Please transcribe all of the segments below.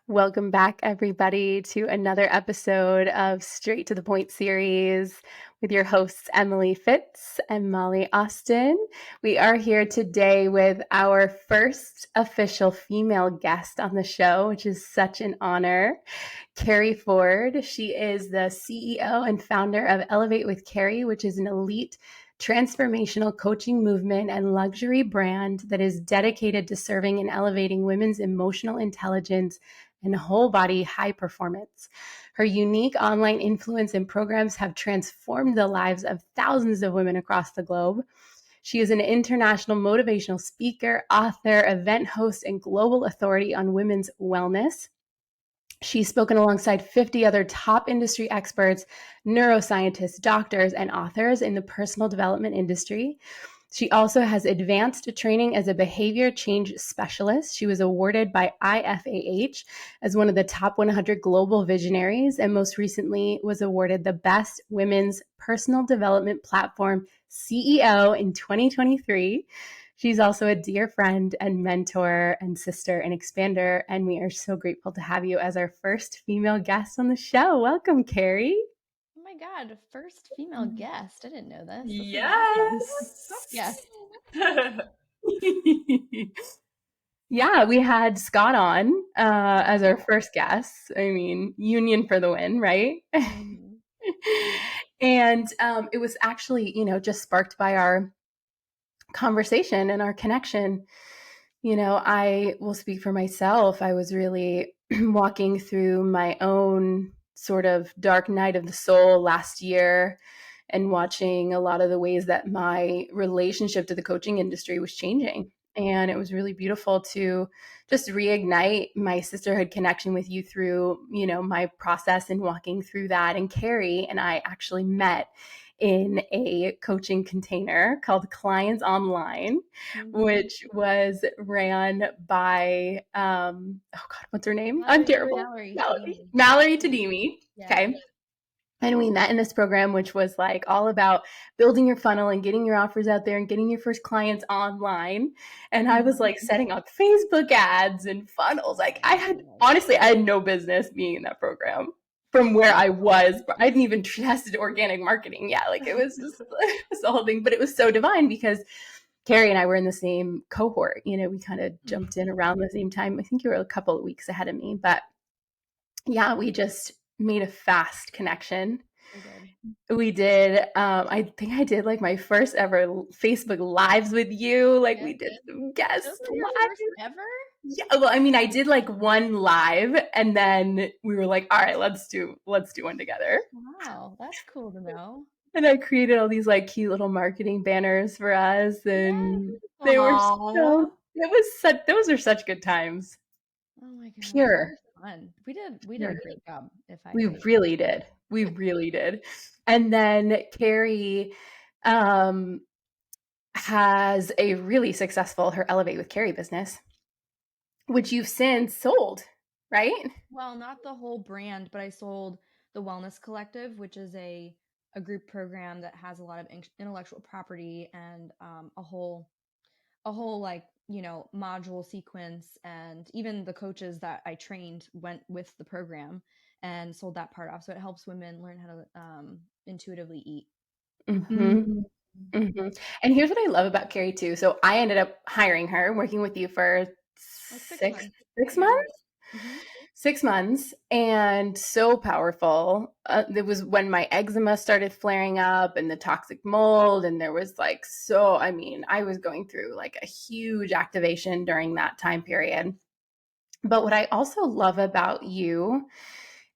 Welcome back, everybody, to another episode of Straight to the Point series with your hosts, Emily Fitz and Molly Austin. We are here today with our first official female guest on the show, which is such an honor, Keri Ford. She is the CEO and founder of Elevate with Keri, which is an elite transformational coaching movement and luxury brand that is dedicated to serving and elevating women's emotional intelligence and whole body high performance. Her unique online influence and programs have transformed the lives of thousands of women across the globe. She is an international motivational speaker, author, event host, and global authority on women's wellness. She's spoken alongside 50 other top industry experts, neuroscientists, doctors, and authors in the personal development industry. She also has advanced training as a behavior change specialist. She was awarded by IFAH as one of the top 100 Global Visionaries, and most recently was awarded the Best Women's Personal Development Platform CEO in 2023. She's also a dear friend and mentor and sister and expander, and we are so grateful to have you as our first female guest on the show. Welcome, Keri. Oh my God, first female guest. I didn't know this. This is awesome. Yes. Yes. Yeah, we had Scott on as our first guest. I mean, union for the win, right? Mhm. And it was actually, just sparked by our conversation and our connection. I will speak for myself. I was really walking through my own sort of dark night of the soul last year and watching a lot of the ways that my relationship to the coaching industry was changing. And it was really beautiful to just reignite my sisterhood connection with you through, my process and walking through that. And Keri and I actually met in a coaching container called Clients Online, which was ran by oh God, what's her name? I'm terrible. Mallory. Mallory Tadimi. Yeah. Okay. And we met in this program, which was like all about building your funnel and getting your offers out there and getting your first clients online. And I was like setting up Facebook ads and funnels. Like I had no business being in that program from where I was. I didn't even tested organic marketing yet. Like it was just it was the whole thing, but it was so divine because Keri and I were in the same cohort. We kind of jumped in around the same time. I think you were a couple of weeks ahead of me, but yeah, we just made a fast connection. We did. I think I did like my first ever Facebook lives with you. Like we did some guest lives. Ever? Yeah. Well, I mean, I did like one live, and then we were like, all right, let's do one together. Wow, that's cool to know. And I created all these like cute little marketing banners for us, and Yeah. they were so. It was such. Those are such good times. Oh my God. Pure. Fun. We did a great job. We really did. We really did. And then Keri has a really successful her Elevate with Keri business, which you've since sold, right? Well, not the whole brand, but I sold the Wellness Collective, which is a group program that has a lot of intellectual property and a whole like module sequence, and even the coaches that I trained went with the program and sold that part off. So it helps women learn how to intuitively eat. Mm-hmm. Mm-hmm. And here's what I love about Keri too. So I ended up hiring her, working with you for six months. 6 months, and so powerful. It was when my eczema started flaring up and the toxic mold, and there was like, I was going through like a huge activation during that time period. But what I also love about you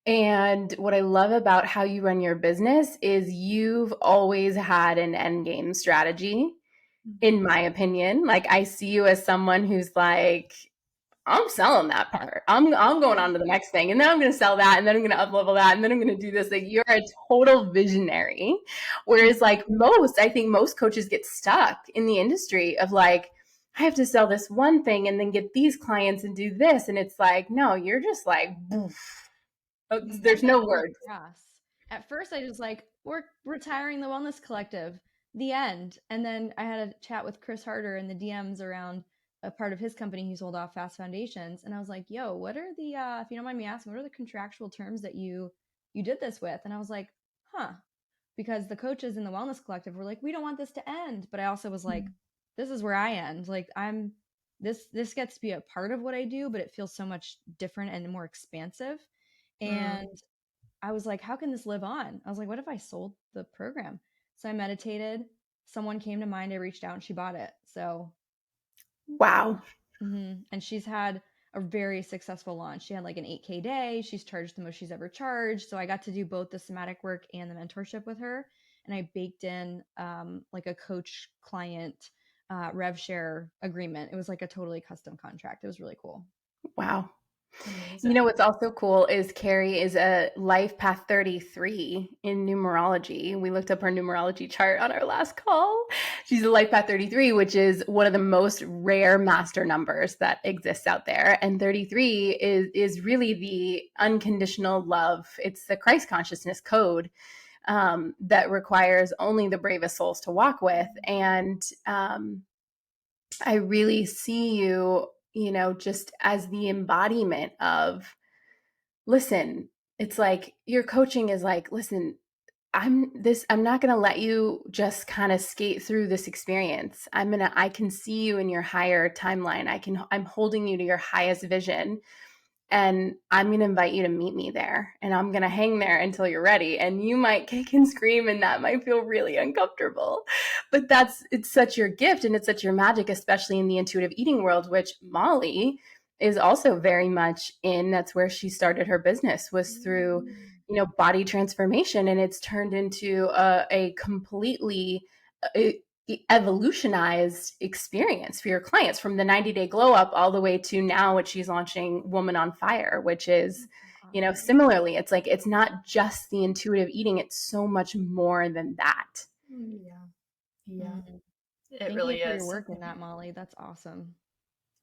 and what I love about how you run your business is you've always had an end game strategy, in my opinion. Like I see you as someone who's like, I'm selling that part. I'm going on to the next thing, and then I'm going to sell that, and then I'm going to up-level that, and then I'm going to do this. Like you're a total visionary. Whereas like I think most coaches get stuck in the industry of like, I have to sell this one thing and then get these clients and do this. And it's like, no, you're just like, there's no words. At first I was like, we're retiring the Wellness Collective, the end. And then I had a chat with Chris Harder in the DMs around a part of his company, he sold off Fast Foundations, and I was like, "Yo, what are the if you don't mind me asking, what are the contractual terms that you did this with?" And I was like, "Huh," because the coaches in the Wellness Collective were like, "We don't want this to end," but I also was like, "This is where I end. Like, I'm this gets to be a part of what I do, but it feels so much different and more expansive." Mm. And I was like, "How can this live on?" I was like, "What if I sold the program?" So I meditated. Someone came to mind. I reached out, and she bought it. So Wow. and she's had a very successful launch. She had like an 8K day. She's charged the most she's ever charged. So I got to do both the somatic work and the mentorship with her. And I baked in like a coach client rev share agreement. It was like a totally custom contract. It was really cool. Wow. You know Amazing. what's also cool is Keri is a life path 33 in numerology. We looked up her numerology chart on our last call. She's a life path 33, which is one of the most rare master numbers that exists out there. And 33 is really the unconditional love. It's the Christ consciousness code that requires only the bravest souls to walk with. And I really see you, you know, just as the embodiment of, listen, it's like your coaching is like, listen, I'm not going to let you just kind of skate through this experience. I can see you in your higher timeline. I'm holding you to your highest vision, and I'm going to invite you to meet me there, and I'm going to hang there until you're ready. And you might kick and scream, and that might feel really uncomfortable, but it's such your gift and it's such your magic, especially in the intuitive eating world, which Molly is also very much in. That's where she started her business, was through, you know, body transformation, and it's turned into a completely uh, evolutionized experience for your clients, from the 90-day glow up all the way to now what she's launching, Woman on Fire, which is, you know, Awesome. similarly, it's like, it's not just the intuitive eating, it's so much more than that. Yeah. Yeah. Mm. It Thank you really for your is. work in that, Molly. That's awesome.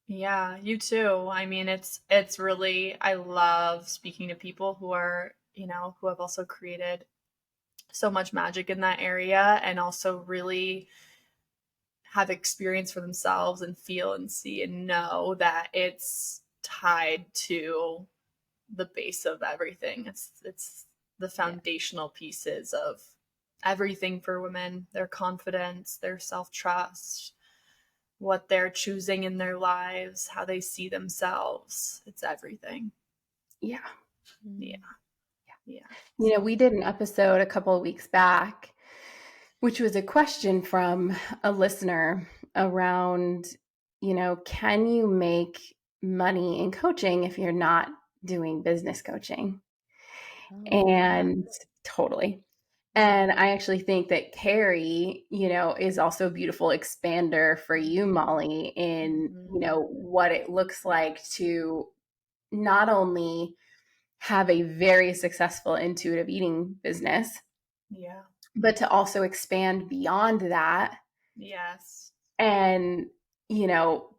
Yeah, you too. I mean, it's really, I love speaking to people who are, who have also created so much magic in that area and also really have experience for themselves and feel and see and know that it's tied to the base of everything. It's the Yeah. foundational pieces of everything for women, their confidence, their self-trust, what they're choosing in their lives, how they see themselves. It's everything. Yeah. Yeah. Mm. Yeah. You know, So, we did an episode a couple of weeks back, which was a question from a listener around, you know, can you make money in coaching if you're not doing business coaching? Oh, yeah. And totally. Yeah. And I actually think that Keri, you know, is also a beautiful expander for you, Molly, in, you Mm-hmm. know, what it looks like to not only have a very successful intuitive eating business, yeah. but to also expand beyond that Yes. and, you know,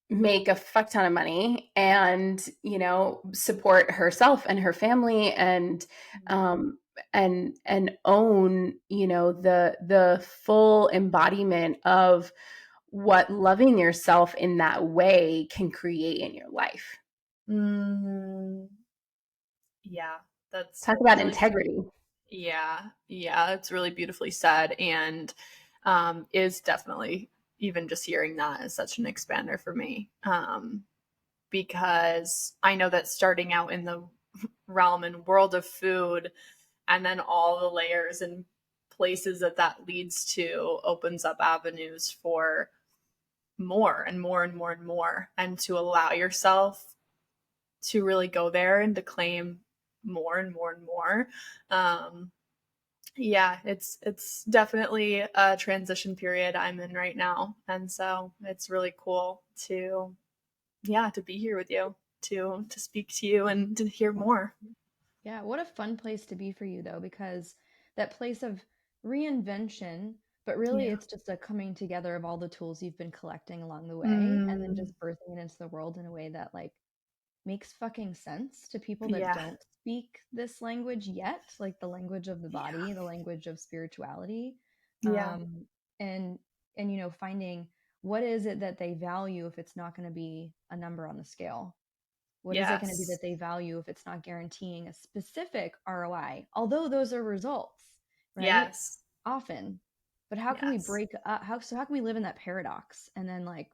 make a fuck ton of money and, you know, support herself and her family, and um and own, you know, the full embodiment of what loving yourself in that way can create in your life. Mm, yeah. That's Talk about really integrity. Yeah, yeah, it's really beautifully said, and is definitely, even just hearing that is such an expander for me, because I know that starting out in the realm and world of food, and then all the layers and places that that leads to opens up avenues for more and more and more and more, and to allow yourself to really go there and to claim more and more and more. Um, yeah, it's definitely a transition period I'm in right now. And so it's really cool to to be here with you, to speak to you and to hear more. Yeah, what a fun place to be for you though, because that place of reinvention, but really Yeah. it's just a coming together of all the tools you've been collecting along the way and then Mm, just birthing it into the world in a way that like makes fucking sense to people that yeah. don't speak this language yet, like the language of the Yeah. body, the language of spirituality. Yeah. Um and and finding what is it that they value if it's not going to be a number on the scale? What is it going to be Yes. that they value if it's not guaranteeing a specific ROI? Although those are results, right? Yes. Often. But how can we Yes. break up how can we live in that paradox and then like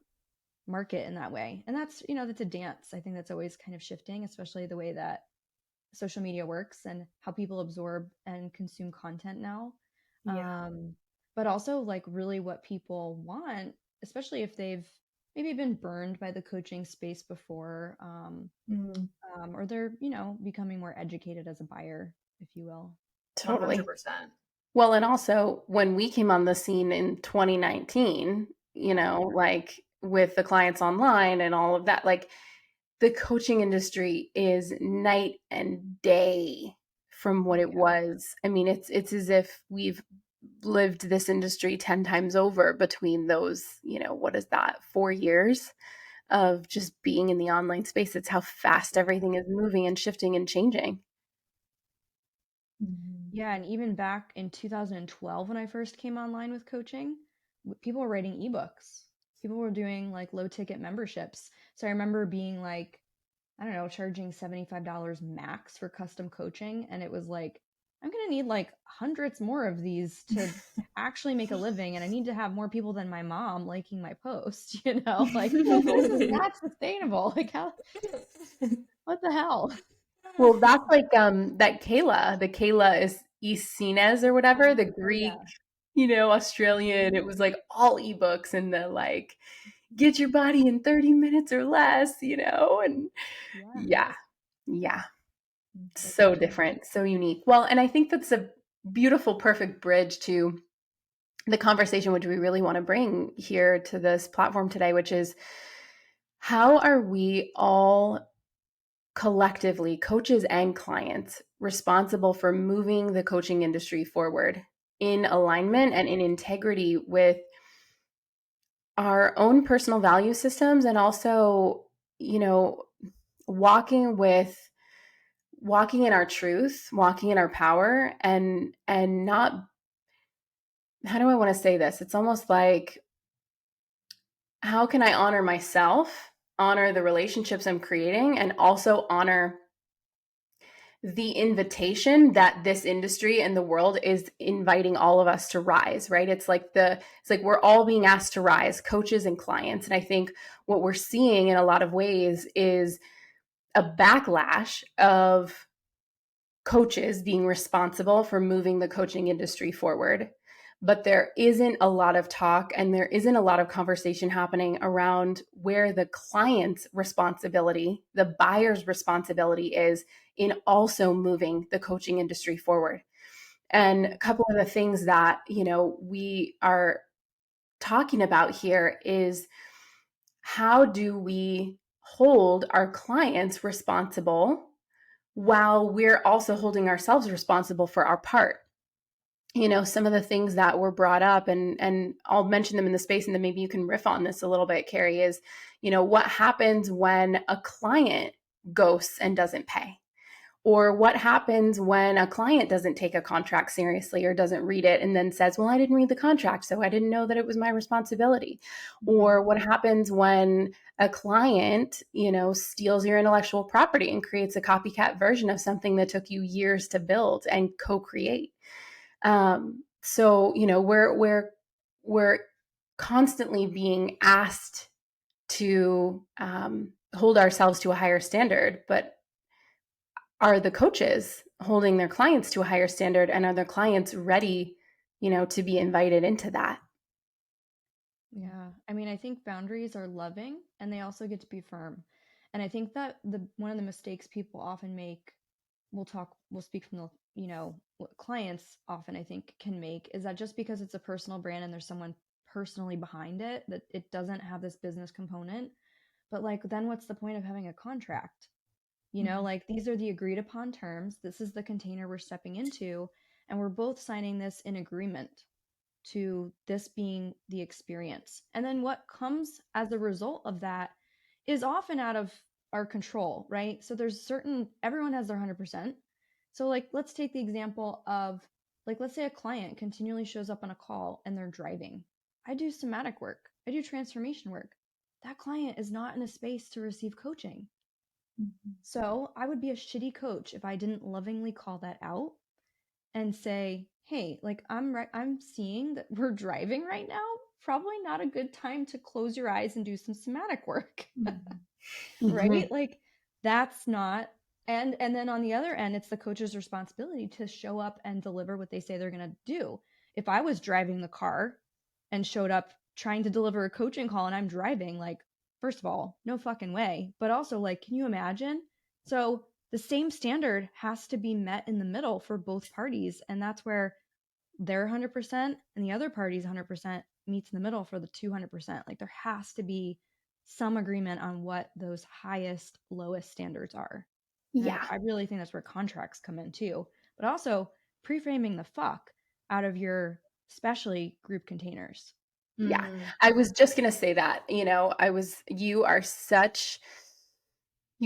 market in that way? And that's, that's a dance. I think that's always kind of shifting, especially the way that social media works and how people absorb and consume content now. Yeah. But also like really what people want, especially if they've maybe been burned by the coaching space before, Mm. or they're, becoming more educated as a buyer, if you will. Totally. 100%. Well, and also when we came on the scene in 2019, like with the clients online and all of that, like the coaching industry is night and day from what Oh it yeah. was. I mean, it's as if we've lived this industry 10 times over between those, what is that, 4 years of just being in the online space. It's how fast everything is moving and shifting and changing. Mhm. Yeah, and even back in 2012 when I first came online with coaching, people were writing ebooks. People were doing like low ticket memberships. So I remember being like, I don't know, charging $75 max for custom coaching. And it was like, I'm going to need like hundreds more of these to actually make a living. And I need to have more people than my mom liking my post, like this is not sustainable. Like, what the hell? Well, that's like that Kayla, the Kayla is Isines or whatever, the Oh, Greek, yeah. Australian. It was like all ebooks and the like get your body in 30 minutes or less, and Yeah. yeah. Yeah. Like a So dream. different, so unique. Well, and I think that's a beautiful, perfect bridge to the conversation which we really want to bring here to this platform today, which is how are we all collectively, coaches and clients, responsible for moving the coaching industry forward in alignment and in integrity with our own personal value systems, and also, walking in our truth, walking in our power, and not, how do I want to say this? It's almost like, how can I honor myself, honor the relationships I'm creating, and also honor the invitation that this industry and the world is inviting all of us to rise, right? It's like we're all being asked to rise, coaches and clients. And I think what we're seeing in a lot of ways is a backlash of coaches being responsible for moving the coaching industry forward. But there isn't a lot of talk and there isn't a lot of conversation happening around where the client's responsibility, the buyer's responsibility is in also moving the coaching industry forward. And a couple of the things that, we are talking about here is, how do we hold our clients responsible while we're also holding ourselves responsible for our part? Some of the things that were brought up, and I'll mention them in the space, and then maybe you can riff on this a little bit, Keri, is, what happens when a client ghosts and doesn't pay? Or what happens when a client doesn't take a contract seriously or doesn't read it and then says, well, I didn't read the contract, so I didn't know that it was my responsibility? Or what happens when a client, steals your intellectual property and creates a copycat version of something that took you years to build and co-create? So, we're constantly being asked to hold ourselves to a higher standard, but are the coaches holding their clients to a higher standard, and are their clients ready, to be invited into that? Yeah. I mean, I think boundaries are loving and they also get to be firm. And I think that the one of the mistakes people often make, we'll speak from the, what clients often I think can make is that just because it's a personal brand and there's someone personally behind it, that it doesn't have this business component. But like, then what's the point of having a contract? Like these are the agreed upon terms. This is the container we're stepping into, and we're both signing this in agreement to this being the experience. And then what comes as a result of that is often out of our control, right? So everyone has their 100%. So like, let's take the example of like, let's say a client continually shows up on a call and they're driving. I do somatic work. I do transformation work. That client is not in a space to receive coaching. So I would be a shitty coach if I didn't lovingly call that out and say, hey, like I'm seeing that we're driving right now. Probably not a good time to close your eyes and do some somatic work. Right? Like that's not, and then on the other end, it's the coach's responsibility to show up and deliver what they say they're going to do. If I was driving the car and showed up trying to deliver a coaching call and I'm driving, like, first of all, no fucking way. But also, like, can you imagine? So the same standard has to be met in the middle for both parties. And that's where their 100% and the other party's 100% meets in the middle for the 200%. Like there has to be some agreement on what those highest, lowest standards are. And Yeah. I really think that's where contracts come in too. But also pre-framing the fuck out of your, especially group containers. Yeah. I was just going to say that, you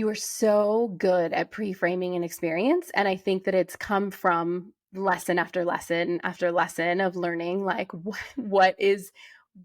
are so good at pre-framing an experience. And I think that it's come from lesson after lesson after lesson of learning like what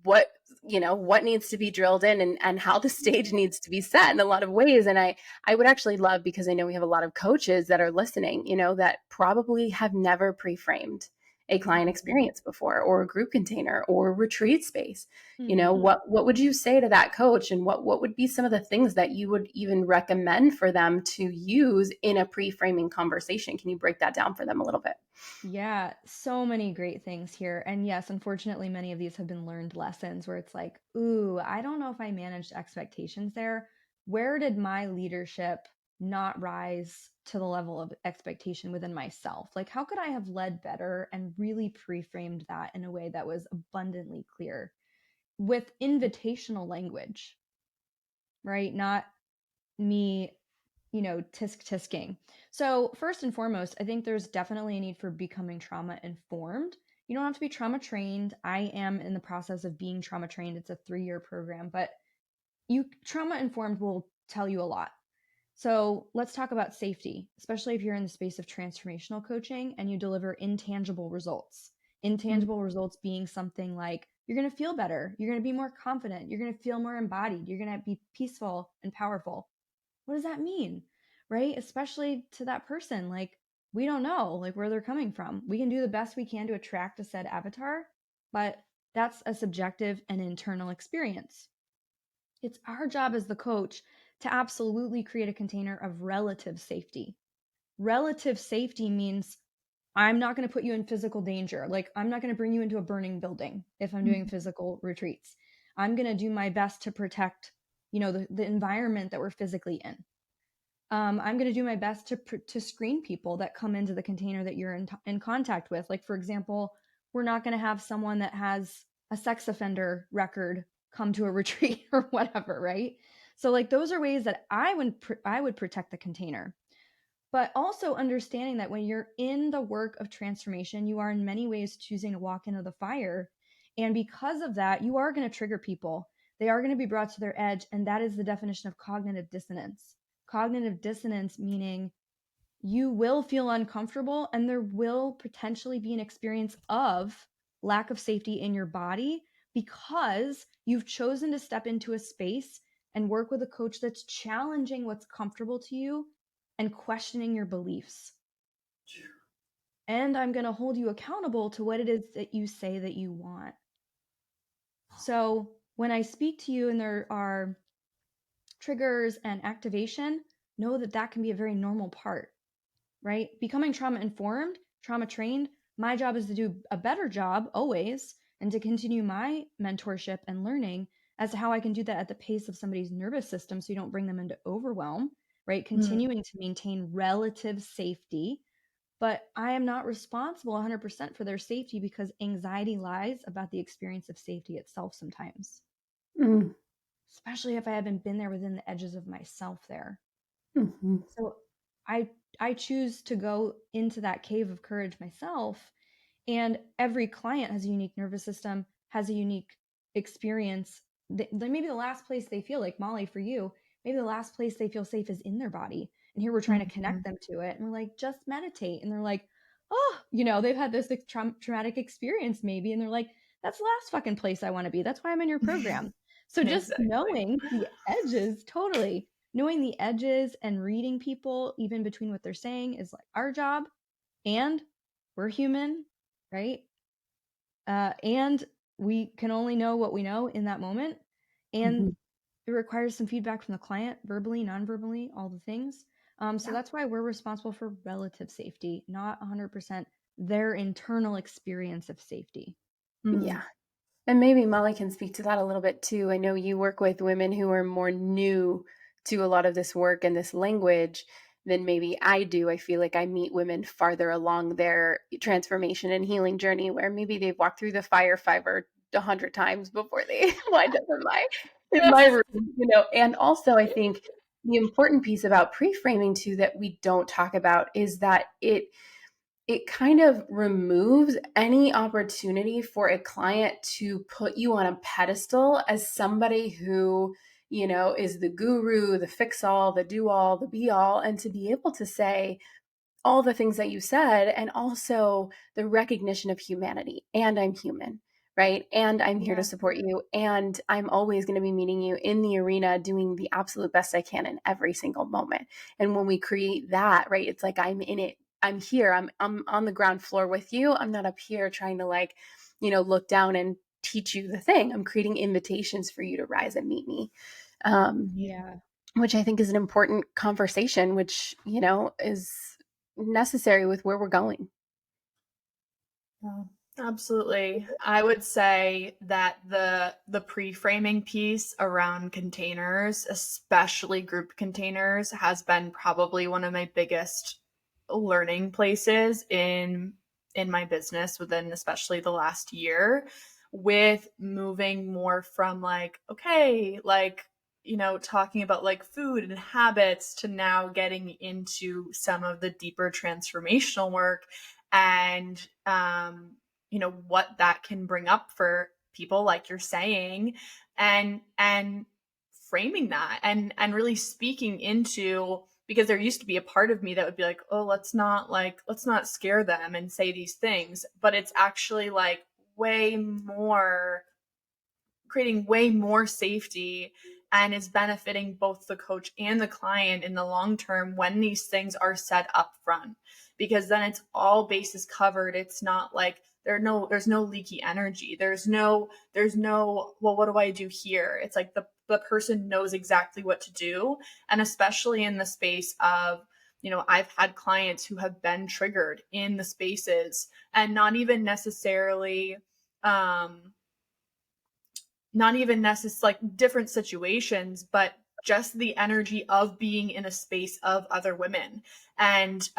what needs to be drilled in and how the stage needs to be set in a lot of ways. And I would actually love, because I know we have a lot of coaches that are listening, that probably have never pre-framed a client experience before, or a group container, or a retreat space. What would you say to that coach, and what would be some of the things that you would even recommend for them to use in a pre-framing conversation? Can you break that down for them a little bit? Yeah, so many great things here. And yes, unfortunately, many of these have been learned lessons where it's like, ooh, I don't know if I managed expectations there. Where did my leadership not rise to the level of expectation within myself? Like, how could I have led better and really pre-framed that in a way that was abundantly clear with invitational language, right? Not me tisking. So first and foremost, I think there's definitely a need for becoming trauma informed. You don't have to be trauma trained. I am in the process of being trauma trained. It's a 3-year program, but trauma informed will tell you a lot. So let's talk about safety, especially if you're in the space of transformational coaching and you deliver intangible results. Intangible results being something like you're going to feel better, you're going to be more confident, you're going to feel more embodied, you're going to be peaceful and powerful. What does that mean? Right? Especially to that person. Like, we don't know like where they're coming from. We can do the best we can to attract a said avatar, but that's a subjective and internal experience. It's our job as the coach to absolutely create a container of relative safety. Relative safety means I'm not going to put you in physical danger. Like, I'm not going to bring you into a burning building if I'm doing physical retreats. I'm going to do my best to protect, the environment that we're physically in. I'm going to do my best to screen people that come into the container that you're in contact with. Like, for example, we're not going to have someone that has a sex offender record come to a retreat or whatever, right? So, like, those are ways that I would protect the container. But also understanding that when you're in the work of transformation, you are in many ways choosing to walk into the fire. And because of that, you are going to trigger people. They are going to be brought to their edge. And that is the definition of cognitive dissonance. Cognitive dissonance meaning you will feel uncomfortable and there will potentially be an experience of lack of safety in your body because you've chosen to step into a space and work with a coach that's challenging what's comfortable to you and questioning your beliefs. And I'm going to hold you accountable to what it is that you say that you want. So when I speak to you and there are triggers and activation, know that that can be a very normal part, right? Becoming trauma informed, trauma trained, my job is to do a better job always and to continue my mentorship and learning as to how I can do that at the pace of somebody's nervous system so you don't bring them into overwhelm, right? Continuing to maintain relative safety. But I am not responsible 100% for their safety because anxiety lies about the experience of safety itself sometimes. Especially if I haven't been there within the edges of myself there. So I choose to go into that cave of courage myself. And every client has a unique nervous system, has a unique experience. Maybe the last place they feel, like Molly, for you, maybe the last place they feel safe is in their body. And here we're trying to connect them to it. And we're like, just meditate. And they're like, oh, they've had this traumatic experience maybe. And they're like, that's the last fucking place I want to be. That's why I'm in your program. So just Exactly. knowing the edges, totally knowing the edges and reading people even between what they're saying is like our job. And we're human, right? And we can only know what we know in that moment. And it requires some feedback from the client, verbally, non-verbally, all the things. So that's why we're responsible for relative safety, not 100% their internal experience of safety. Yeah. And maybe Molly can speak to that a little bit too. I know you work with women who are more new to a lot of this work and this language than maybe I do. I feel like I meet women farther along their transformation and healing journey where maybe they've walked through the fire 100 times before they wind up in my room, And also I think the important piece about pre-framing too that we don't talk about is that it kind of removes any opportunity for a client to put you on a pedestal as somebody who, is the guru, the fix all, the do all, the be all, and to be able to say, all the things that you said, and also the recognition of humanity. And I'm human, right? And I'm here to support you. And I'm always going to be meeting you in the arena, doing the absolute best I can in every single moment. And when we create that, right, it's like I'm in it. I'm here. I'm on the ground floor with you. I'm not up here trying to look down and teach you the thing. I'm creating invitations for you to rise and meet me. Yeah. Which I think is an important conversation, which, is necessary with where we're going. Oh, absolutely. I would say that the pre-framing piece around containers, especially group containers, has been probably one of my biggest learning places in my business within especially the last year, with moving more from like, okay, like, talking about like food and habits to now getting into some of the deeper transformational work and what that can bring up for people, like you're saying, and framing that and really speaking into, because there used to be a part of me that would be like, oh, let's not scare them and say these things, but it's actually like way more, creating way more safety, and is benefiting both the coach and the client in the long term when these things are set up front, because then it's all bases covered. It's not like there's no leaky energy. There's no, well, what do I do here? It's like the person knows exactly what to do. And especially in the space of, I've had clients who have been triggered in the spaces, and not even necessarily like different situations, but just the energy of being in a space of other women, and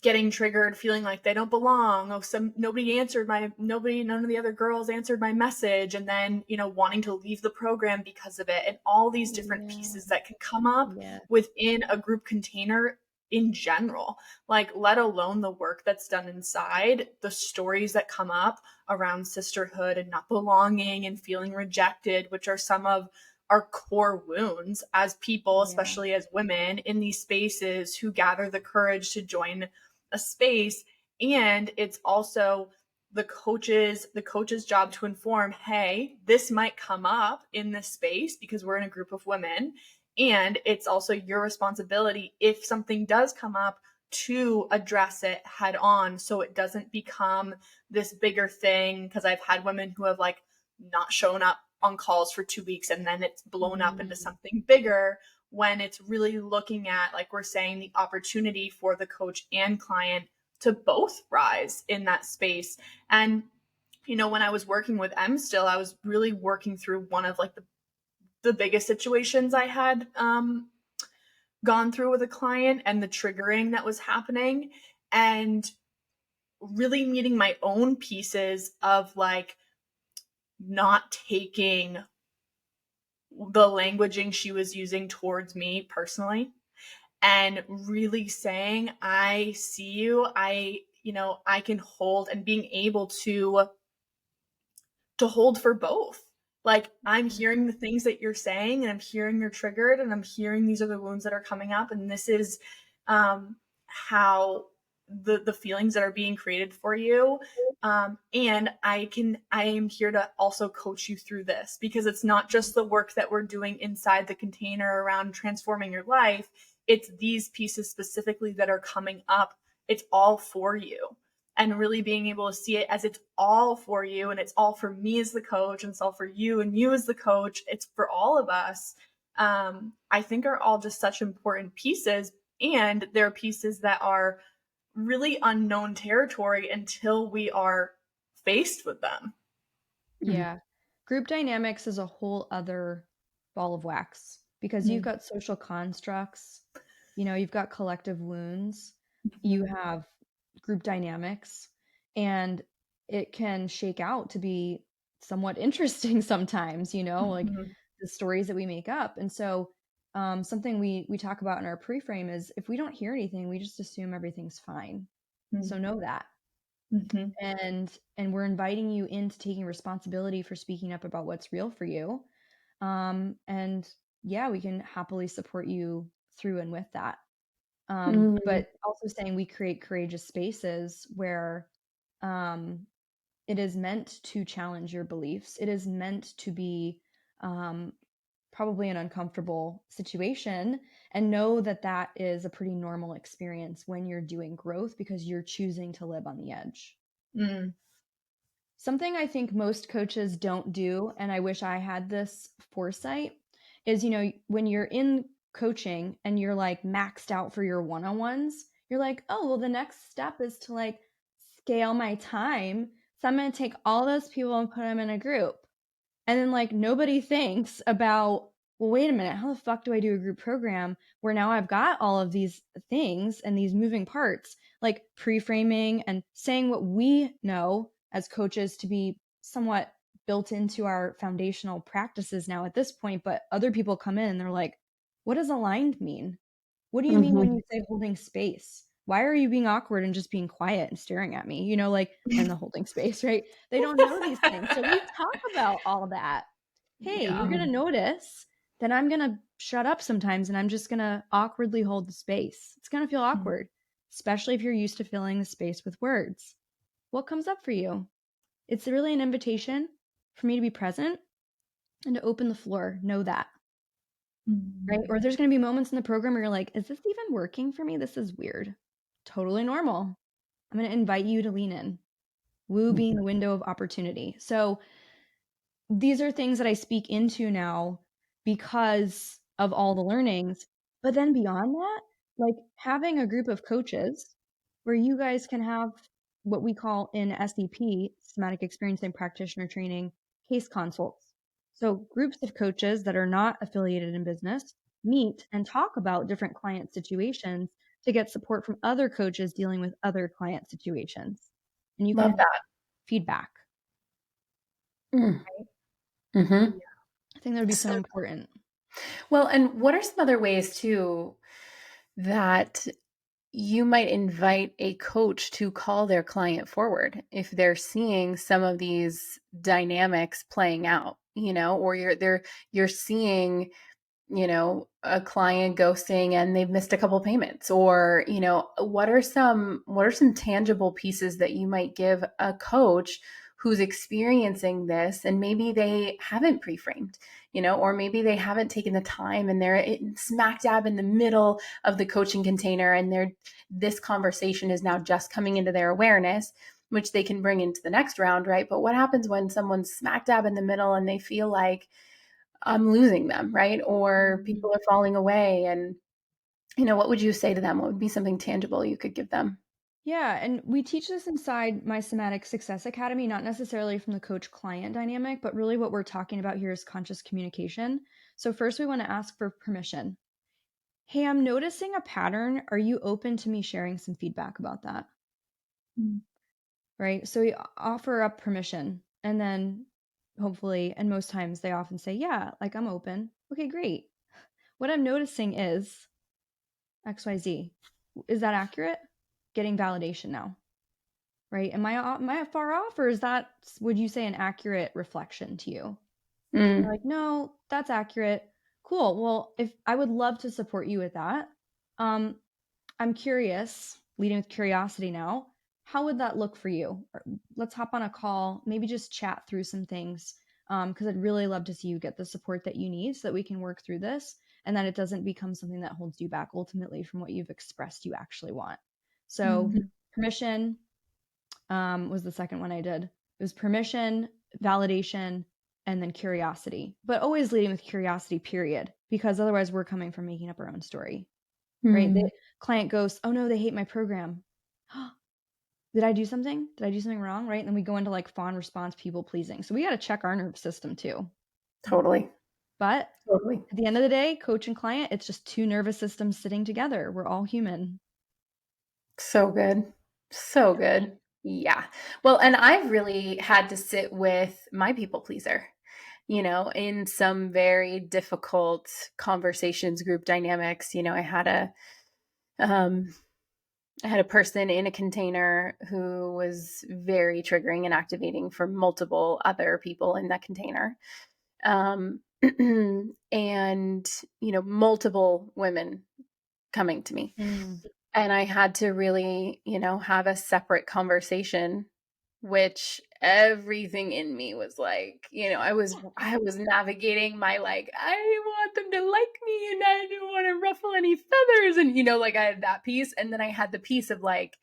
getting triggered, feeling like they don't belong. Oh, none of the other girls answered my message, and then wanting to leave the program because of it, and all these different pieces that can come up within a group container in general, like, let alone the work that's done inside, the stories that come up around sisterhood and not belonging and feeling rejected, which are some of our core wounds as people, especially as women in these spaces who gather the courage to join a space. And it's also the coach's job to inform, hey, this might come up in this space because we're in a group of women. And it's also your responsibility, if something does come up, to address it head on, so it doesn't become this bigger thing. Because I've had women who have like not shown up on calls for 2 weeks, and then it's blown up into something bigger, when it's really looking at, like we're saying, the opportunity for the coach and client to both rise in that space. And when I was working with M still, I was really working through one of like the biggest situations I had gone through with a client, and the triggering that was happening, and really meeting my own pieces of like not taking the languaging she was using towards me personally, and really saying, I see you, I can hold, and being able to hold for both. Like, I'm hearing the things that you're saying, and I'm hearing you're triggered, and I'm hearing these are the wounds that are coming up, and this is how the feelings that are being created for you. And I am here to also coach you through this, because it's not just the work that we're doing inside the container around transforming your life. It's these pieces specifically that are coming up. It's all for you, and really being able to see it as it's all for you, and it's all for me as the coach, and it's all for you and you as the coach. It's for all of us. I think are all just such important pieces, and they're pieces that are really unknown territory until we are faced with them. Yeah. Group dynamics is a whole other ball of wax because you've got social constructs, you've got collective wounds, you have group dynamics, and it can shake out to be somewhat interesting sometimes, like the stories that we make up. And so something we talk about in our pre-frame is if we don't hear anything, we just assume everything's fine. So know that. And we're inviting you into taking responsibility for speaking up about what's real for you. And yeah, we can happily support you through and with that. But also saying we create courageous spaces where it is meant to challenge your beliefs. It is meant to be probably an uncomfortable situation, and know that that is a pretty normal experience when you're doing growth because you're choosing to live on the edge. Something I think most coaches don't do, and I wish I had this foresight, is, when you're in coaching and you're like maxed out for your one-on-ones, you're like, oh, well, the next step is to like scale my time. So I'm going to take all those people and put them in a group. And then like nobody thinks about, well, wait a minute, how the fuck do I do a group program where now I've got all of these things and these moving parts, like pre-framing and saying what we know as coaches to be somewhat built into our foundational practices now at this point. But other people come in and they're like, what does aligned mean? What do you mean when you say holding space? Why are you being awkward and just being quiet and staring at me? Like in the holding space, right? They don't know these things. So we talk about all that. Hey, you're going to notice that I'm going to shut up sometimes and I'm just going to awkwardly hold the space. It's going to feel awkward, especially if you're used to filling the space with words. What comes up for you? It's really an invitation for me to be present and to open the floor. Know that. Right? Or there's going to be moments in the program where you're like, is this even working for me? This is weird. Totally normal. I'm going to invite you to lean in. Woo being the window of opportunity. So these are things that I speak into now because of all the learnings. But then beyond that, like having a group of coaches where you guys can have what we call in SEP, Systematic Experience and Practitioner Training, case consults. So groups of coaches that are not affiliated in business meet and talk about different client situations to get support from other coaches dealing with other client situations. And you Love can that. feedback. Right? I think that would be so important. Well, and what are some other ways too that you might invite a coach to call their client forward if they're seeing some of these dynamics playing out, or you're seeing, a client ghosting and they've missed a couple payments, or, what are some tangible pieces that you might give a coach who's experiencing this, and maybe they haven't pre-framed, or maybe they haven't taken the time and they're smack dab in the middle of the coaching container, and this conversation is now just coming into their awareness, which they can bring into the next round, right? But what happens when someone's smack dab in the middle and they feel like I'm losing them, right? Or people are falling away, and what would you say to them? What would be something tangible you could give them? Yeah, and we teach this inside my Somatic Success Academy, not necessarily from the coach-client dynamic, but really what we're talking about here is conscious communication. So first we want to ask for permission. Hey, I'm noticing a pattern. Are you open to me sharing some feedback about that? Right? So we offer up permission, and then hopefully, and most times they often say, yeah, like I'm open. Okay, great. What I'm noticing is XYZ. Is that accurate? Getting validation now. Right? Am I far off, or is that, would you say, an accurate reflection to you? You're like, no, that's accurate. Cool. Well, if I would love to support you with that. I'm curious, leading with curiosity now. how would that look for you? Or let's hop on a call, maybe just chat through some things. Because I'd really love to see you get the support that you need so that we can work through this and that it doesn't become something that holds you back ultimately from what you've expressed you actually want. So, permission was the second one I did. It was permission, validation, and then curiosity, but always leading with curiosity, period, because otherwise we're coming from making up our own story, right? The client goes, oh no, they hate my program. Did I do something? Did I do something wrong? Right. And then we go into like fawn response, people pleasing. So we got to check our nervous system too. Totally. But Totally. at the end of the day, coach and client, it's just two nervous systems sitting together. We're all human. So good. So good. Yeah. Well, and I've really had to sit with my people pleaser, in some very difficult conversations, group dynamics. I had a person in a container who was very triggering and activating for multiple other people in that container. And, multiple women coming to me. And I had to really, have a separate conversation, which everything in me was like, I was navigating my like, I want them to like me and I didn't want to ruffle any feathers. And, like I had that piece. And then I had the piece of like,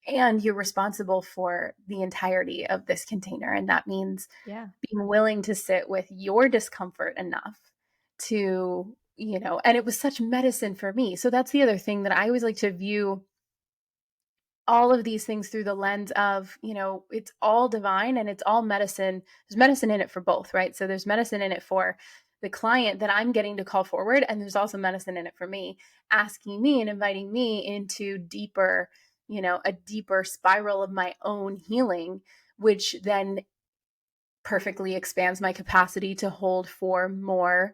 and you're responsible for the entirety of this container. And that means being willing to sit with your discomfort enough to, and it was such medicine for me. So that's the other thing that I always like to view all of these things through the lens of, it's all divine and it's all medicine. There's medicine in it for both, right? So there's medicine in it for the client that I'm getting to call forward. And there's also medicine in it for me, asking me and inviting me into deeper, a deeper spiral of my own healing, which then perfectly expands my capacity to hold for more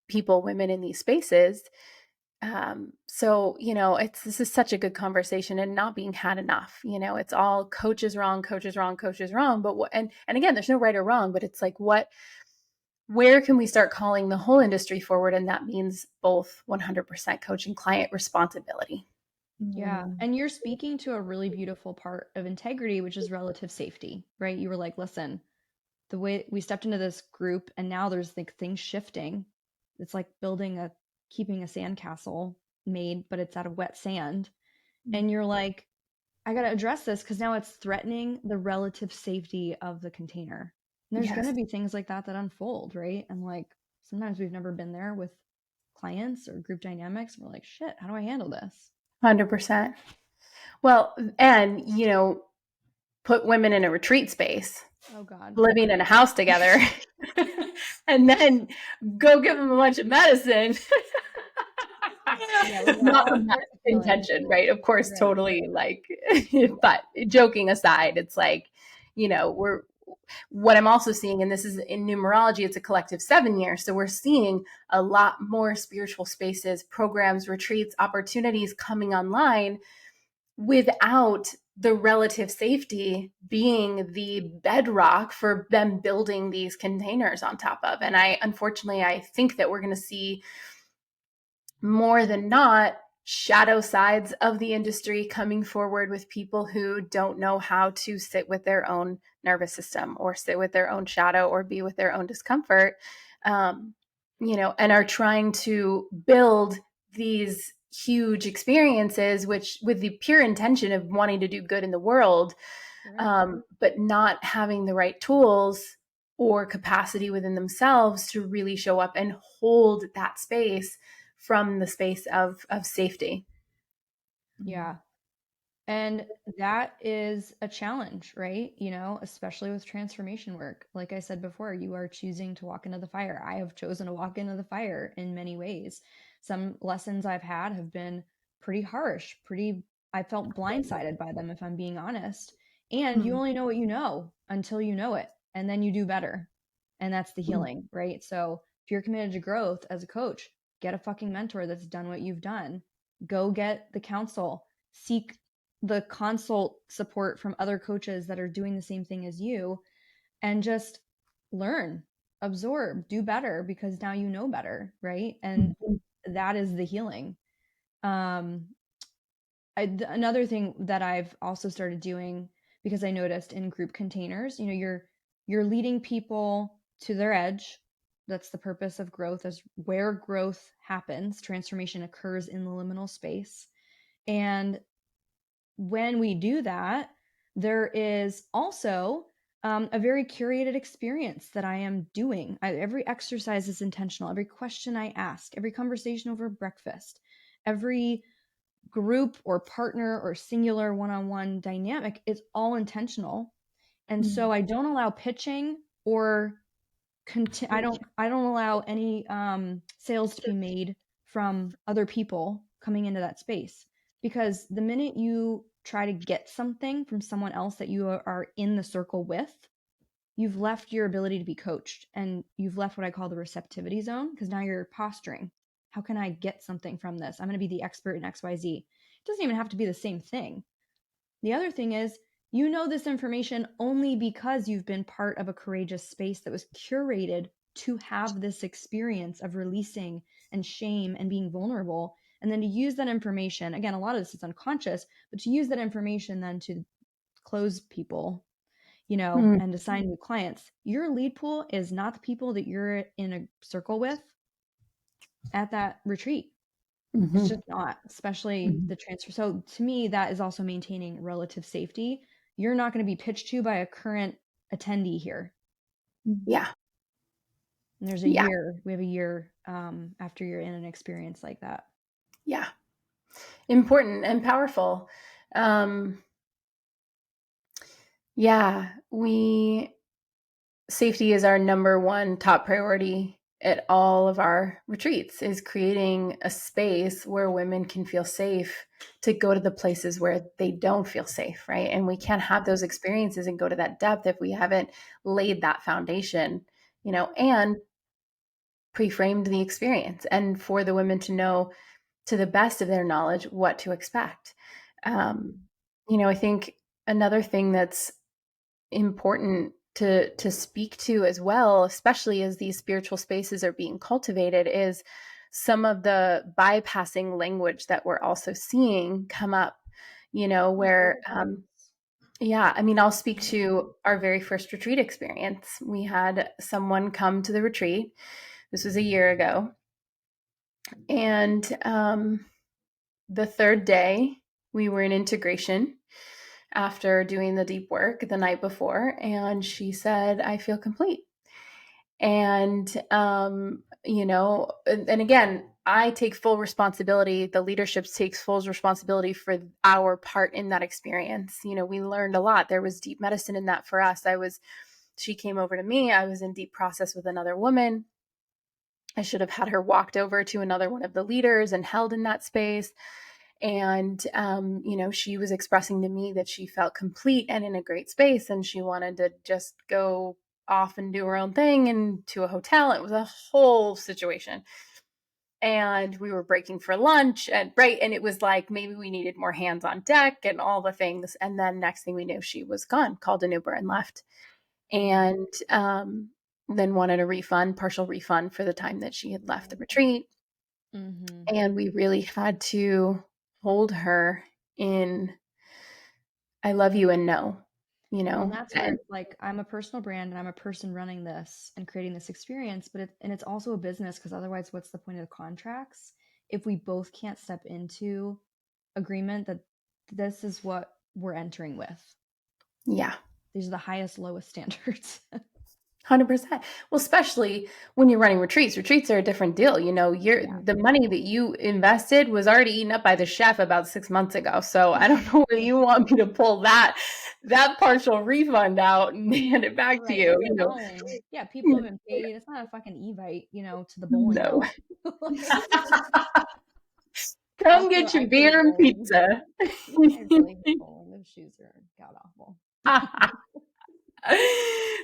people, women in these spaces. So, this is such a good conversation and not being had enough. It's all coaches wrong, coaches wrong, coaches wrong. But what, and again, there's no right or wrong, but it's like, where can we start calling the whole industry forward? And that means both 100% coach and client responsibility. Yeah. And you're speaking to a really beautiful part of integrity, which is relative safety, right? You were like, listen, the way we stepped into this group and now there's like things shifting. It's like keeping a sandcastle made, but it's out of wet sand. And you're like, I got to address this because now it's threatening the relative safety of the container. And there's going to be things like that unfold, right? And like sometimes we've never been there with clients or group dynamics. And we're like, shit, how do I handle this? 100%. Well, and, put women in a retreat space. Oh God. Living in a house together and then go give them a bunch of medicine. Not from that intention, right? Of course, totally like, but joking aside, it's like, what I'm also seeing, and this is in numerology, it's a collective 7 years. So we're seeing a lot more spiritual spaces, programs, retreats, opportunities coming online without the relative safety being the bedrock for them building these containers on top of. And unfortunately, I think that we're going to see more than not shadow sides of the industry coming forward with people who don't know how to sit with their own nervous system or sit with their own shadow or be with their own discomfort, and are trying to build these huge experiences, which with the pure intention of wanting to do good in the world, but not having the right tools or capacity within themselves to really show up and hold that space from the space of safety. Yeah. And that is a challenge, right? Especially with transformation work. Like I said before, you are choosing to walk into the fire. I have chosen to walk into the fire in many ways. Some lessons I've had have been pretty harsh, I felt blindsided by them, if I'm being honest. And you only know what you know until you know it. And then you do better. And that's the healing, right? So if you're committed to growth as a coach, get a fucking mentor that's done what you've done. Go get the counsel, seek the consult support from other coaches that are doing the same thing as you, and just learn, absorb, do better because now you know better, right? And that is the healing. Another thing that I've also started doing, because I noticed in group containers, you're leading people to their edge. That's the purpose of growth, is where growth happens. Transformation occurs in the liminal space. And when we do that, there is also a very curated experience that I am doing. Every exercise is intentional. Every question I ask, every conversation over breakfast, every group or partner or singular one-on-one dynamic is all intentional. And so I don't allow pitching or I don't allow any sales to be made from other people coming into that space, because the minute you try to get something from someone else that you are in the circle with, you've left your ability to be coached, and you've left what I call the receptivity zone, because now you're posturing. How can I get something from this? I'm going to be the expert in XYZ. It doesn't even have to be the same thing. The other thing is, you know this information only because you've been part of a courageous space that was curated to have this experience of releasing and shame and being vulnerable. And then to use that information, again, a lot of this is unconscious, but to use that information then to close people, and to sign new clients. Your lead pool is not the people that you're in a circle with at that retreat. It's just not, especially the transfer. So to me, that is also maintaining relative safety. You're not going to be pitched to by a current attendee here. Yeah. And there's we have a year after you're in an experience like that. Yeah. Important and powerful. Safety is our number one top priority at all of our retreats, is creating a space where women can feel safe to go to the places where they don't feel safe, right? And we can't have those experiences and go to that depth if we haven't laid that foundation, and pre-framed the experience, and for the women to know to the best of their knowledge what to expect. I think another thing that's important to speak to as well, especially as these spiritual spaces are being cultivated, is some of the bypassing language that we're also seeing come up, where I'll speak to our very first retreat experience. We had someone come to the retreat. This was a year ago. And the third day, we were in integration after doing the deep work the night before, and she said, "I feel complete." And, and again, I take full responsibility. The leadership takes full responsibility for our part in that experience. We learned a lot. There was deep medicine in that for us. She came over to me. I was in deep process with another woman. I should have had her walked over to another one of the leaders and held in that space. And, she was expressing to me that she felt complete and in a great space, and she wanted to just go off and do her own thing and to a hotel. It was a whole situation. And we were breaking for lunch, and it was like, maybe we needed more hands on deck and all the things. And then next thing we knew, she was gone, called an Uber and left. And then wanted a partial refund for the time that she had left the retreat. And we really had to hold her in, I love you and no, And that's where it's like, I'm a personal brand and I'm a person running this and creating this experience, but it's also a business, because otherwise what's the point of the contracts if we both can't step into agreement that this is what we're entering with? Yeah. These are the highest, lowest standards. 100%. Well, especially when you're running retreats. Retreats are a different deal. The money that you invested was already eaten up by the chef about 6 months ago. So I don't know where you want me to pull that partial refund out and hand it back to you. Yeah, people have been paid. It's not a fucking Evite, to the bowling No. alley. Come get your beer and pizza. I really hate bowling. Those shoes are god awful.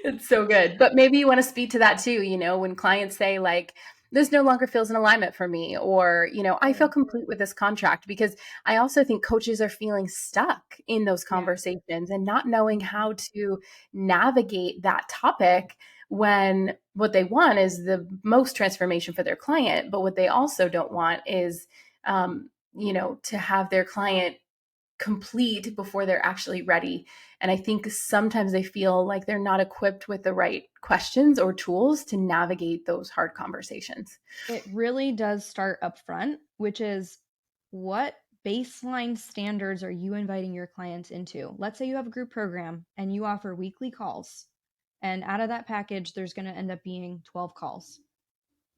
It's so good. But maybe you want to speak to that too, when clients say like, this no longer feels in alignment for me, or, I feel complete with this contract, because I also think coaches are feeling stuck in those conversations and not knowing how to navigate that topic, when what they want is the most transformation for their client. But what they also don't want is, to have their client complete before they're actually ready. And I think sometimes they feel like they're not equipped with the right questions or tools to navigate those hard conversations. It really does start up front, which is what baseline standards are you inviting your clients into? Let's say you have a group program and you offer weekly calls, and out of that package, there's going to end up being 12 calls.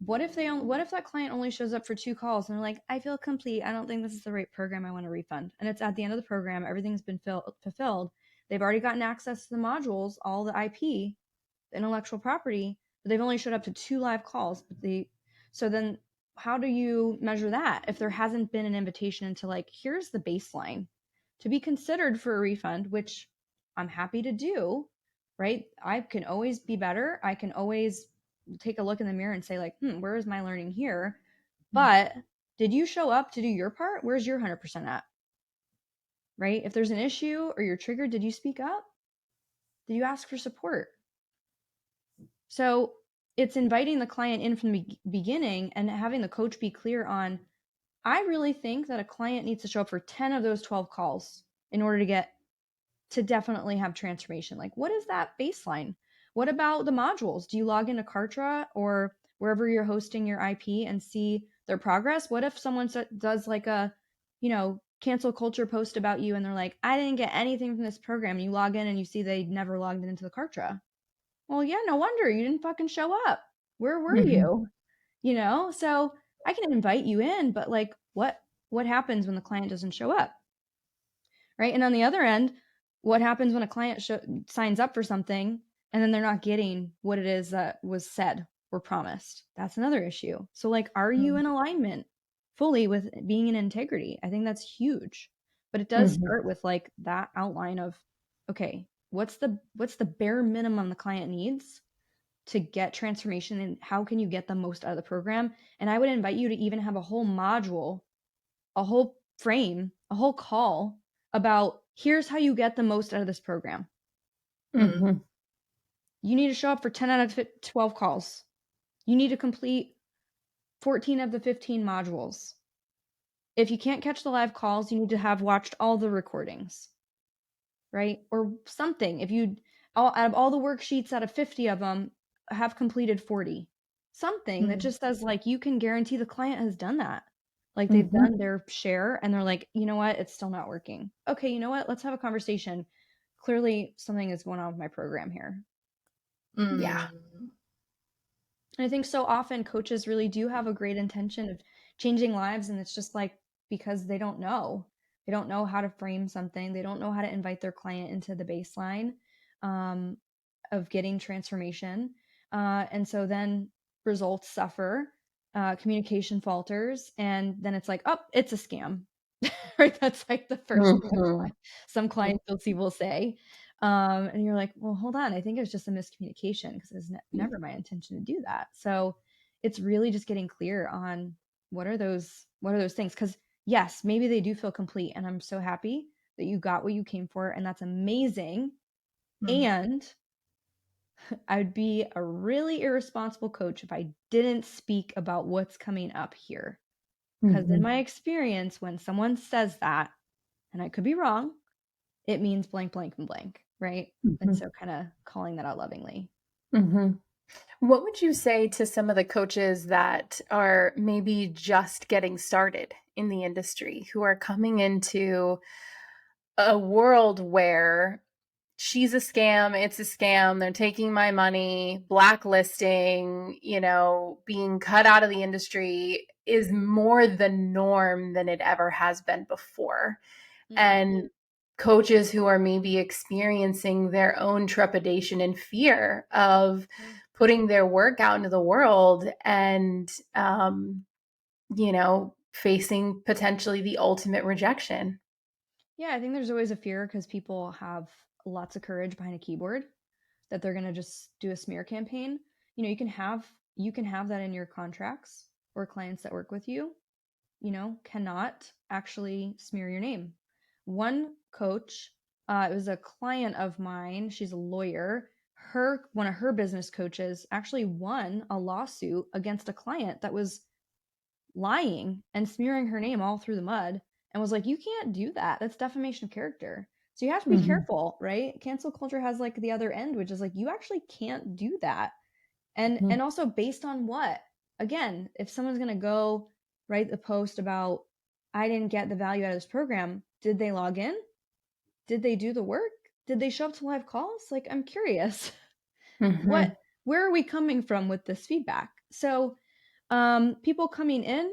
What if that client only shows up for 2 calls and they're like, I feel complete. I don't think this is the right program. I want to refund. And it's at the end of the program. Everything's been fulfilled. They've already gotten access to the modules, all the IP, the intellectual property, but they've only showed up to 2 live calls. So then how do you measure that if there hasn't been an invitation into like, here's the baseline to be considered for a refund, which I'm happy to do, right? I can always be better. I can always take a look in the mirror and say like, where is my learning here? But did you show up to do your part? Where's your 100% at? Right? If there's an issue or you're triggered, did you speak up? Did you ask for support? So it's inviting the client in from the beginning and having the coach be clear on, I really think that a client needs to show up for 10 of those 12 calls in order to definitely have transformation. Like, what is that baseline? What about the modules? Do you log into Kartra or wherever you're hosting your IP and see their progress? What if someone does like a, cancel culture post about you and they're like, I didn't get anything from this program. And you log in and you see they never logged into the Kartra. Well, yeah, no wonder you didn't fucking show up. Where were you? So I can invite you in, but like, what happens when the client doesn't show up? Right. And on the other end, what happens when a client signs up for something and then they're not getting what it is that was said or promised? That's another issue. So, like, are you in alignment fully with being in integrity? I think that's huge. But it does start with like that outline of, okay, what's the bare minimum the client needs to get transformation, and how can you get the most out of the program? And I would invite you to even have a whole module, a whole frame, a whole call about, here's how you get the most out of this program. Mm-hmm. You need to show up for 10 out of 12 calls. You need to complete 14 of the 15 modules. If you can't catch the live calls, you need to have watched all the recordings, right? Or something. If you, out of all the worksheets, out of 50 of them, have completed 40. Something that just says, like, you can guarantee the client has done that. Like, they've done their share and they're like, you know what? It's still not working. Okay, you know what? Let's have a conversation. Clearly, something is going on with my program here. Yeah. And I think so often coaches really do have a great intention of changing lives. And it's just like, because they don't know. They don't know how to frame something. They don't know how to invite their client into the baseline of getting transformation. And so then results suffer, communication falters, and then it's like, oh, it's a scam. Right? That's like the first thing some clients you'll see will say. And you're like, well, hold on. I think it was just a miscommunication because it's never my intention to do that. So it's really just getting clear on what are those things? Because yes, maybe they do feel complete. And I'm so happy that you got what you came for. And that's amazing. And I'd be a really irresponsible coach if I didn't speak about what's coming up here. Because in my experience, when someone says that, and I could be wrong, it means blank, blank, and blank, right? And so kind of calling that out lovingly. What would you say to some of the coaches that are maybe just getting started in the industry, who are coming into a world where she's a scam, it's a scam, they're taking my money, blacklisting, being cut out of the industry is more the norm than it ever has been before? And coaches who are maybe experiencing their own trepidation and fear of putting their work out into the world and, facing potentially the ultimate rejection. Yeah, I think there's always a fear because people have lots of courage behind a keyboard that they're going to just do a smear campaign. You can have that in your contracts, or clients that work with you, cannot actually smear your name. One coach, it was a client of mine. She's a lawyer. One of her business coaches actually won a lawsuit against a client that was lying and smearing her name all through the mud. and was like, you can't do that. That's defamation of character. So you have to be careful, right? Cancel culture has like the other end, which is like, you actually can't do that. And also based on what? Again, if someone's going to go write the post about, I didn't get the value out of this program, did they log in? Did they do the work? Did they show up to live calls? Like, I'm curious. Where are we coming from with this feedback? So people coming in,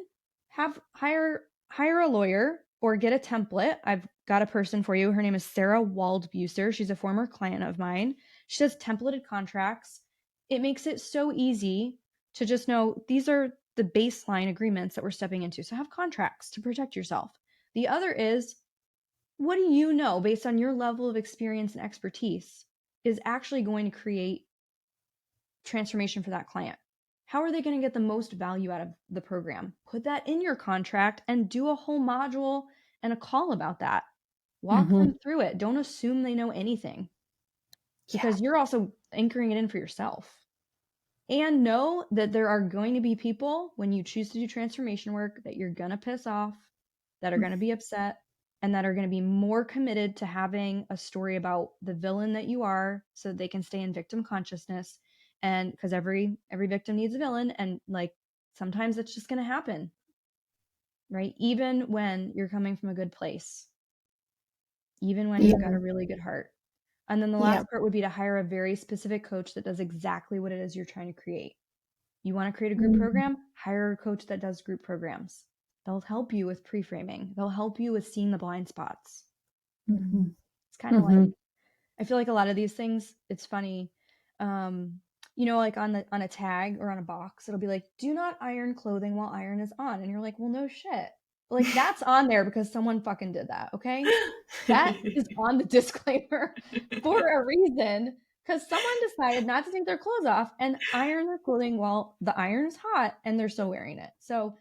hire a lawyer or get a template. I've got a person for you. Her name is Sarah Waldbuser. She's a former client of mine. She does templated contracts. It makes it so easy to just know these are the baseline agreements that we're stepping into. So have contracts to protect yourself. The other is, what do you know based on your level of experience and expertise is actually going to create transformation for that client? How are they going to get the most value out of the program? Put that in your contract and do a whole module and a call about that. Walk them through it. Don't assume they know anything, because you're also anchoring it in for yourself. And know that there are going to be people, when you choose to do transformation work, that you're going to piss off, that are going to be upset, and that are going to be more committed to having a story about the villain that you are, so that they can stay in victim consciousness. And because every victim needs a villain, and like sometimes it's just going to happen, right? Even when you're coming from a good place, even when you've got a really good heart. And then the last part would be to hire a very specific coach that does exactly what it is you're trying to create. You want to create a group program? Hire a coach that does group programs. They'll help you with pre-framing. They'll help you with seeing the blind spots. It's kind of like, I feel like a lot of these things, it's funny. Like on a tag or on a box, it'll be like, do not iron clothing while iron is on. And you're like, well, no shit. But like, that's on there because someone fucking did that. Okay. That is on the disclaimer for a reason, because someone decided not to take their clothes off and iron their clothing while the iron is hot and they're still wearing it. So,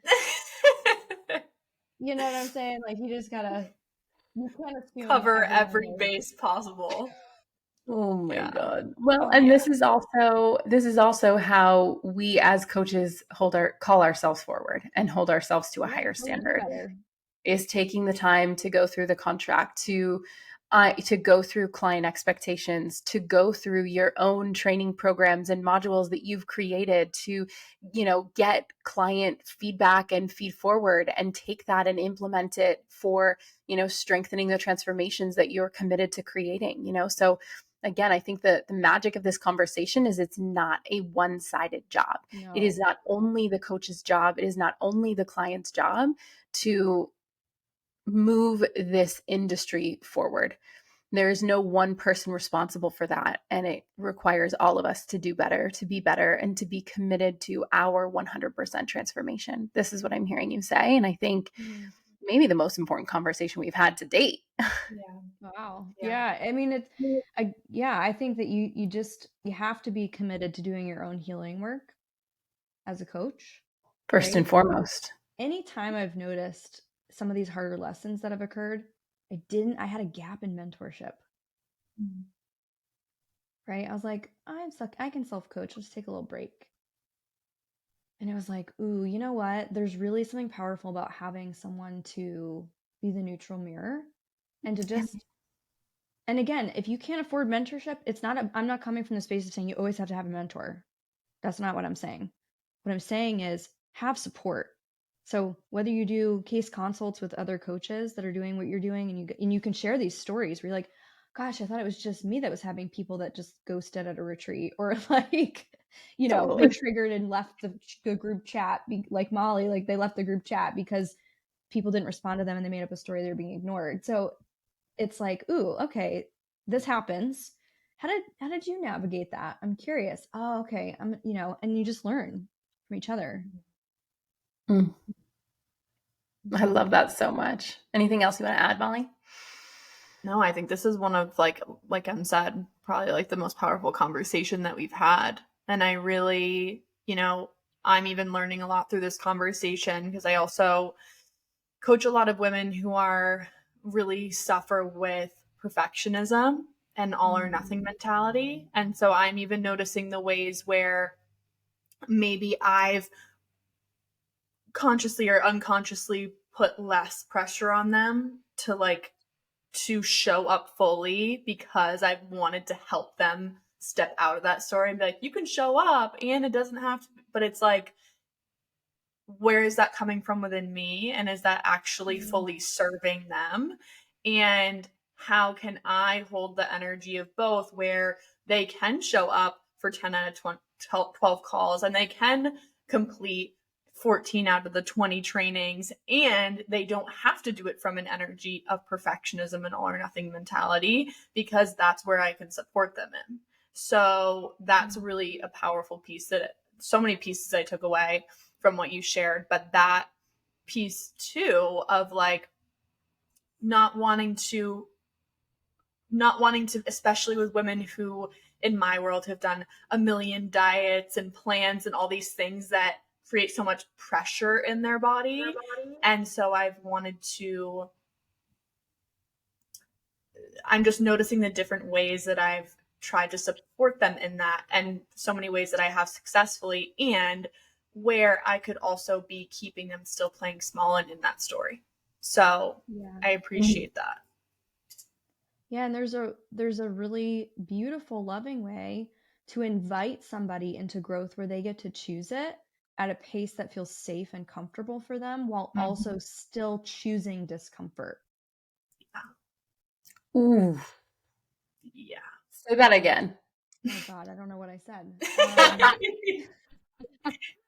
you know what I'm saying? Like, you can't assume Cover everyone every knows. base possible. Oh my Yeah. God. Well, and this is also how we as coaches call ourselves forward and hold ourselves to a higher standard, is taking the time to go through the contract, to go through client expectations, to go through your own training programs and modules that you've created, to, get client feedback and feed forward and take that and implement it for, strengthening the transformations that you're committed to creating, So again, I think that the magic of this conversation is it's not a one-sided job. No. It is not only the coach's job. It is not only the client's job to move this industry forward. There is no one person responsible for that. And it requires all of us to do better, to be better, and to be committed to our 100% transformation. This is what I'm hearing you say. And I think maybe the most important conversation we've had to date. Wow. Yeah. I mean, I think that you have to be committed to doing your own healing work as a coach. First and foremost. Anytime I've noticed some of these harder lessons that have occurred, I had a gap in mentorship. Right? I was like, I'm stuck. I can self-coach. Let's take a little break. And it was like, ooh, you know what? There's really something powerful about having someone to be the neutral mirror and to just, and again, if you can't afford mentorship, I'm not coming from the space of saying you always have to have a mentor. That's not what I'm saying. What I'm saying is have support. So whether you do case consults with other coaches that are doing what you're doing, and you can share these stories where you're like, gosh, I thought it was just me that was having people that just ghosted at a retreat, or like, they triggered and left the group chat, like Molly, like they left the group chat because people didn't respond to them and they made up a story they were being ignored. So it's like, ooh, okay, this happens. How did you navigate that? I'm curious. Oh, okay. And you just learn from each other. I love that so much. Anything else you want to add, Molly? No, I think this is one of, like Em said, probably like the most powerful conversation that we've had. And I really, I'm even learning a lot through this conversation, because I also coach a lot of women who really suffer with perfectionism and all or nothing mentality. And so I'm even noticing the ways where maybe I've consciously or unconsciously put less pressure on them to show up fully, because I wanted to help them step out of that story and be like, you can show up and it doesn't have to, but it's like, where is that coming from within me? And is that actually fully serving them? And how can I hold the energy of both, where they can show up for 10 out of 12 calls and they can complete 14 out of the 20 trainings, and they don't have to do it from an energy of perfectionism and all or nothing mentality, because that's where I can support them in. So that's really a powerful piece, that so many pieces I took away from what you shared, but that piece too of like not wanting to, especially with women who in my world have done a million diets and plans and all these things that create so much pressure in their body. And so I'm just noticing the different ways that I've tried to support them in that, and so many ways that I have successfully, and where I could also be keeping them still playing small and in that story. So I appreciate that. Yeah, and there's a really beautiful, loving way to invite somebody into growth where they get to choose it at a pace that feels safe and comfortable for them, while also still choosing discomfort. Ooh. Yeah. Say that again. Oh God, I don't know what I said.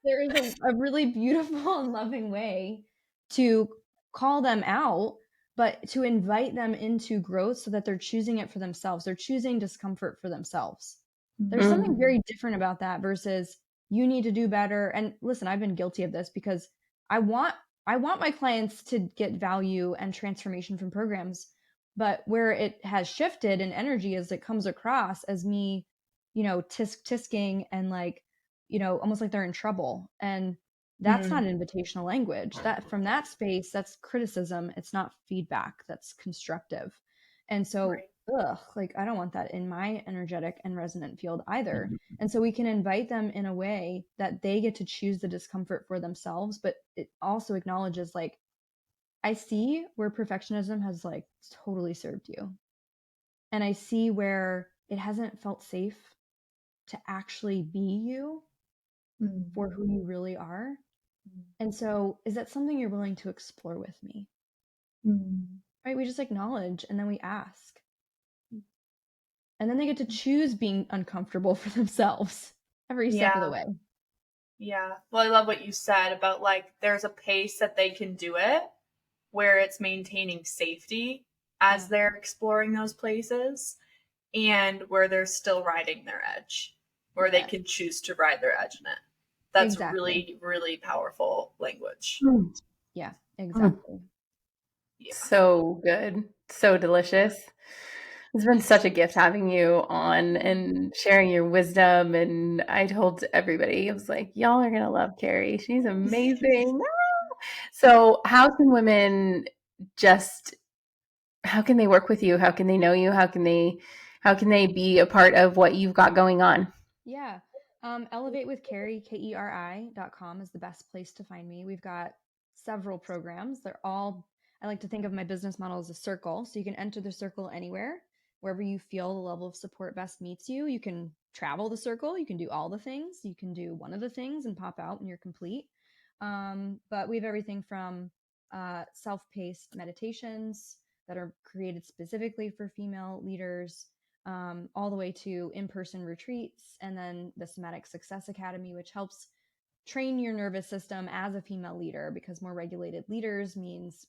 There is a really beautiful and loving way to call them out, but to invite them into growth so that they're choosing it for themselves. They're choosing discomfort for themselves. There's something very different about that versus you need to do better. And listen, I've been guilty of this because I want my clients to get value and transformation from programs, but where it has shifted in energy is it comes across as me, tisking and like, almost like they're in trouble. And that's not invitational language. That from that space, that's criticism. It's not feedback. That's constructive. And so, like I don't want that in my energetic and resonant field either. And so we can invite them in a way that they get to choose the discomfort for themselves, but it also acknowledges like, I see where perfectionism has like totally served you. And I see where it hasn't felt safe to actually be you for who you really are. And so, is that something you're willing to explore with me? Right? We just acknowledge and then we ask. And then they get to choose being uncomfortable for themselves every step of the way. Yeah. Well, I love what you said about like there's a pace that they can do it where it's maintaining safety as they're exploring those places, and where they're still riding their edge, where they can choose to ride their edge in it. That's really, really powerful language. Yeah, exactly. Yeah. So good. So delicious. It's been such a gift having you on and sharing your wisdom. And I told everybody, I was like, y'all are going to love Keri. She's amazing. So how can women how can they work with you? How can they know you? How can they be a part of what you've got going on? Yeah. Elevate with Keri, KERI.com is the best place to find me. We've got several programs. I like to think of my business model as a circle. So you can enter the circle anywhere, wherever you feel the level of support best meets you. You can travel the circle. You can do all the things. You can do one of the things and pop out when you're complete. But we have everything from self-paced meditations that are created specifically for female leaders, all the way to in-person retreats, and then the Somatic Success Academy, which helps train your nervous system as a female leader, because more regulated leaders means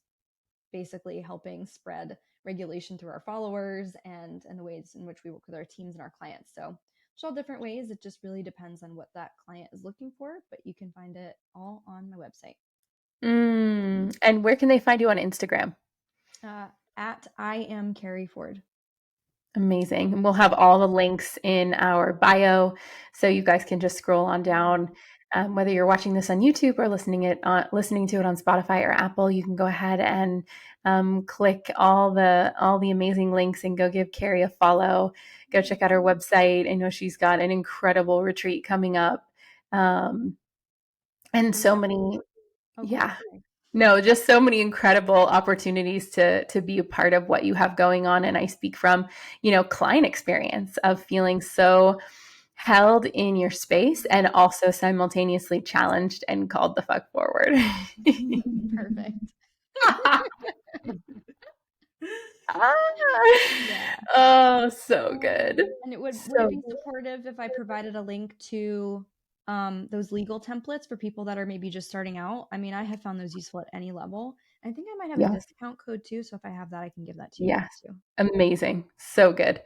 basically helping spread regulation through our followers and the ways in which we work with our teams and our clients. So there's all different ways. It just really depends on what that client is looking for, but you can find it all on my website. And where can they find you on Instagram? At I am Keri Ford. Amazing. And we'll have all the links in our bio, so you guys can just scroll on down. Whether you're watching this on YouTube or listening to it on Spotify or Apple, you can go ahead and click all the amazing links and go give Keri a follow. Go check out her website. I know she's got an incredible retreat coming up, and so many. Oh, yeah. No, just so many incredible opportunities to be a part of what you have going on. And I speak from, client experience of feeling so held in your space and also simultaneously challenged and called the fuck forward. Perfect. Yeah. Oh, so good. And would it So be supportive if I provided a link to those legal templates for people that are maybe just starting out? I mean, I have found those useful at any level. I think I might have a yes, discount code too, so if I have that, I can give that to you yes. guys too. Amazing. So good.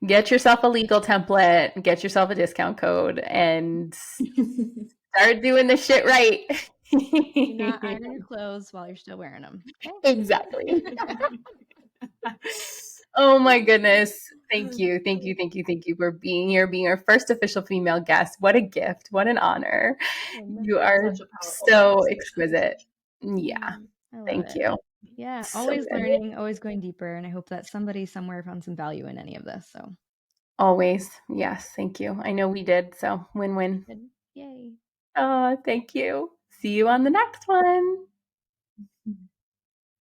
Get yourself a legal template, get yourself a discount code, and start doing the shit right. Do not iron your clothes while you're still wearing them. Okay. Exactly. Oh my goodness. Thank you. Thank you. Thank you. Thank you for being here, being our first official female guest. What a gift. What an honor. You are Such a powerful so conversation. exquisite. Yeah. I love Thank it. you. Yeah, So always good. learning, always going deeper, and I hope that somebody somewhere found some value in any of this. So, Always. Yes. Thank you. I know we did. So win win. good. Yay. Oh, thank you. See you on the next one.